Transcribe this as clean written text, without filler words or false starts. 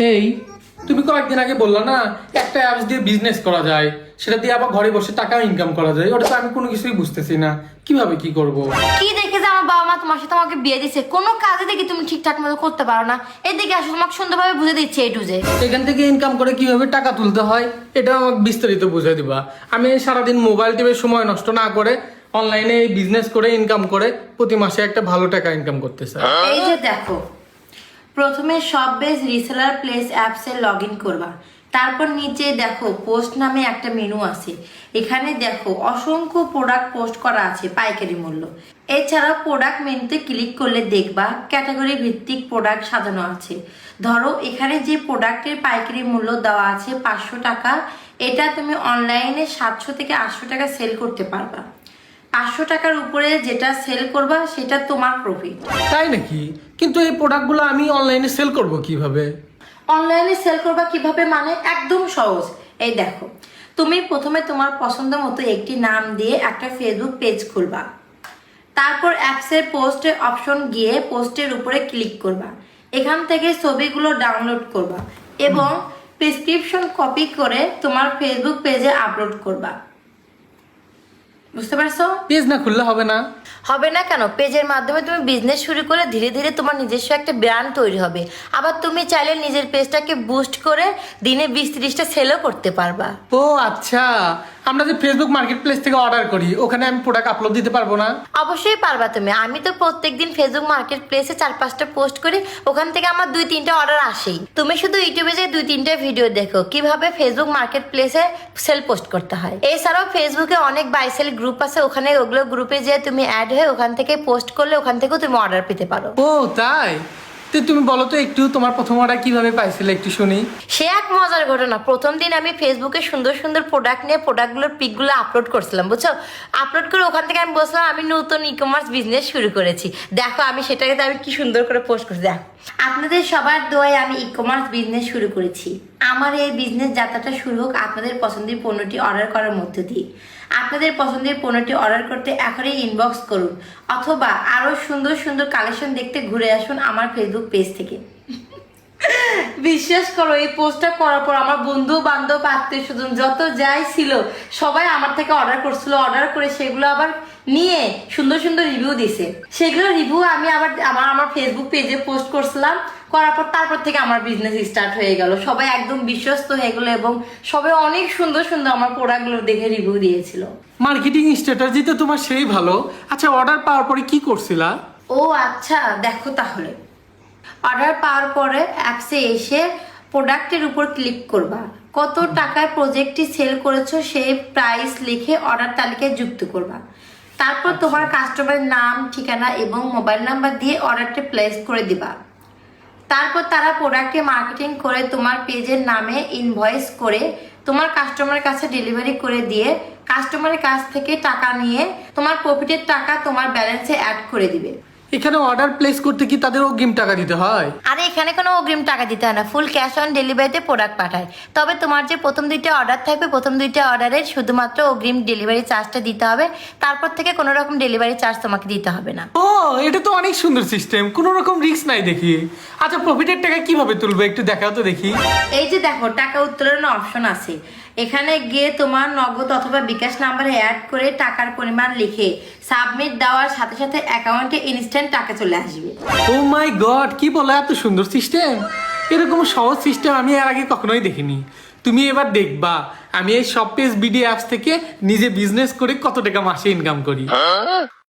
এই তুমি কয়েকদিন আগে বললা না একটা অ্যাপস দিয়ে বিজনেস করা যায়, সেটা দিয়ে আবার ঘরে বসে টাকা ইনকাম করা যায়। ওটা তো আমি কোনো কিছুই বুঝতেছি না, কিভাবে কি করব। কি দেখে যে আমার বাবা মা তোমার সাথে আমাকে বিয়ে দিচ্ছে, কোনো কাজে দেখি তুমি ঠিকঠাক মতো করতে পারো না। এদিকে আসলে তোমাকে সুন্দরভাবে বুঝে দিচ্ছে এ টু জেড। এখান থেকে ইনকাম করে কিভাবে টাকা তুলতে হয় এটা আমাকে বিস্তারিত বুঝিয়ে দিবা। আমি সারাদিন মোবাইল টিপে সময় নষ্ট না করে অনলাইনে বিজনেস করে ইনকাম করে প্রতি মাসে একটা ভালো টাকা ইনকাম করতে চাই। এই যে দেখো, প্রথমে সব বেস রিসেলার প্লেস অ্যাপসে লগ ইন করবা। তারপর নিচে দেখো পোস্ট নামে একটা মেনু আছে। এখানে দেখো অসংখ্য প্রোডাক্ট পোস্ট করা আছে পাইকারি মূল্য। এছাড়া প্রোডাক্ট মেনুতে ক্লিক করলে দেখবা ক্যাটাগরি ভিত্তিক প্রোডাক্ট সাজানো আছে। ধরো এখানে যে প্রোডাক্টের পাইকারি মূল্য দেওয়া আছে 500 টাকা, এটা তুমি অনলাইনে 700 থেকে 800 টাকা সেল করতে পারবা। 500 টাকার উপরে যেটা সেল করবা সেটা তোমার প্রফিট। তাই নাকি? কিন্তু এই প্রোডাক্টগুলো আমি অনলাইনে সেল করব কিভাবে? অনলাইনে সেল করবা কিভাবে মানে একদম সহজ। এই দেখো, তুমি প্রথমে তোমার পছন্দ মতো একটি নাম দিয়ে একটা ফেসবুক পেজ খুলবা। তারপর অ্যাপসের পোস্টের অপশন গিয়ে পোস্টের উপরে ক্লিক করবা। এখান থেকে ছবিগুলো ডাউনলোড করবা এবং প্রেসক্রিপশন কপি করে তোমার ফেসবুক পেজে আপলোড করবা। বুঝতে পারছো? পেজ না খুললে হবে না? হবে না কেন? পেজের মাধ্যমে তুমি বিজনেস শুরু করে ধীরে ধীরে তোমার নিজস্ব একটা ব্র্যান্ড তৈরি হবে। আবার তুমি চাইলে নিজের পেজটাকে বুস্ট করে দিনে 20-30টা সেলও করতে পারবা। ও আচ্ছা, আমরা যে ফেসবুক মার্কেট প্লেস থেকে অর্ডার করি ওখানে আমি প্রোডাক্ট আপলোড দিতে পারবো না? অবশ্যই পারবা তুমি। আমি তো প্রত্যেকদিন ফেসবুক মার্কেট প্লেসে 4-5টা পোস্ট করি, ওখান থেকে আমার 2-3টা অর্ডার আসেই। তুমি শুধু ইউটিউবে যে 2-3টা ভিডিও দেখো কিভাবে ফেসবুক মার্কেট প্লেসে সেল পোস্ট করতে হয়। এছাড়াও ফেসবুকে অনেক বাই সেল গ্রুপ আছে, ওখানে ওগুলো গ্রুপে যে তুমি অ্যাড হয়ে ওখান থেকে পোস্ট করলে ওখান থেকেও তুমি অর্ডার পেতে পারো। ও তাই? তো তুমি বলো তো একটু, তোমার প্রথম অর্ডার কিভাবে পাইছিলে একটু শুনি। সে এক মজার ঘটনা। প্রথম দিন আমি ফেসবুকে সুন্দর সুন্দর প্রোডাক্ট নিয়ে প্রোডাক্টগুলোর পিকগুলো আপলোড করছিলাম, বুঝছো? আপলোড করে ওখান থেকে আমি বলছিলাম আমি নতুন ই কমার্স বিজনেস শুরু করেছি, দেখো আমি সেটাকে আমি কি সুন্দর করে পোস্ট করছি। দেখো, আপনাদের সবার দোয়ায় আমি ই কমার্স বিজনেস শুরু করেছি। আমার এই বিজনেস যাত্রাটা শুরু হোক আপনাদের পছন্দের পণ্যটি অর্ডার করার মধ্য দিয়ে। আপনাদের পছন্দের পণ্যটি অর্ডার করতে এখনই ইনবক্স করুন, অথবা আরও সুন্দর সুন্দর কালেকশন দেখতে ঘুরে আসুন আমার ফেসবুক পেজ থেকে। বিশ্বাস করো, এই পোস্টটা করার পর আমার বন্ধু বান্ধব আত্মীয় স্বজন যত যাই ছিল সবাই আমার থেকে অর্ডার করছিল। অর্ডার করে সেগুলো আবার নিয়ে সুন্দর সুন্দর রিভিউ দিছে। সেগুলো রিভিউ আমি আবার আমার ফেসবুক পেজে পোস্ট করছিলাম। করার পর তারপর থেকে আমার বিজনেস স্টার্ট হয়ে গেল। সবাই একদম বিশ্বস্ত হয়ে গেলো এবং সবাই অনেক সুন্দর সুন্দর আমার প্রোডাক্টগুলো দেখে রিভিউ দিয়েছিল। মার্কেটিং স্ট্র্যাটেজি তো তোমার সেই ভালো। আচ্ছা, অর্ডার পাওয়ার পরে কি করছিলা? ও আচ্ছা, দেখো তাহলে অর্ডার পাওয়ার পরে অ্যাপসে এসে প্রোডাক্টের উপর ক্লিক করবা। কত টাকায় প্রজেক্টটি সেল করেছো সেই প্রাইস লিখে অর্ডার তালিকায় যুক্ত করবা। তারপর তোমার কাস্টমারের নাম, ঠিকানা এবং মোবাইল নাম্বার দিয়ে অর্ডারটি প্লেস করে দিবা। তারপর তারা প্রোডাক্টটি মার্কেটিং করে তোমার পেজের নামে ইনভয়েস করে তোমার কাস্টমারের কাছে ডেলিভারি করে দিয়ে কাস্টমারের কাছ থেকে টাকা নিয়ে তোমার প্রফিটের টাকা তোমার ব্যালেন্সে অ্যাড করে দিবে। এখানে অর্ডার প্লেস করতে কি তাদের অগ্রিম টাকা দিতে হয়? আরে এখানে কোনো অগ্রিম টাকা দিতে হয় না, ফুল ক্যাশ অন ডেলিভারিতে প্রোডাক্ট পাঠায়। তবে তোমার যে প্রথম 2টা অর্ডার থাকবে, প্রথম 2টা অর্ডারে শুধুমাত্র অগ্রিম ডেলিভারি চার্জটা দিতে হবে। তারপর থেকে কোনো রকম ডেলিভারি চার্জ তোমাকে দিতে হবে না। ও, এটা তো অনেক সুন্দর সিস্টেম, কোনো রকম রিস্ক নাই দেখি। আচ্ছা, প্রফিটের টাকা কিভাবে তুলবে একটু দেখাও তো দেখি। এই যে দেখো, টাকা উত্তোলনের অপশন আছে। এখানে গিয়ে তোমার নগদ অথবা বিকাশ নাম্বারে অ্যাড করে টাকার পরিমাণ লিখে সাবমিট দেওয়ার সাথে সাথে অ্যাকাউন্টে ইনস্ট্যান্ট টাকা চলে আসবে। ও মাই গড, কি বলো, এত সুন্দর সিস্টেম! এরকম সহজ সিস্টেম আমি এর আগে কখনোই দেখিনি। তুমি এবার দেখবা আমি এই সব পেজ বিডি অ্যাপস থেকে নিজে বিজনেস করে কত টাকা মাসে ইনকাম করি।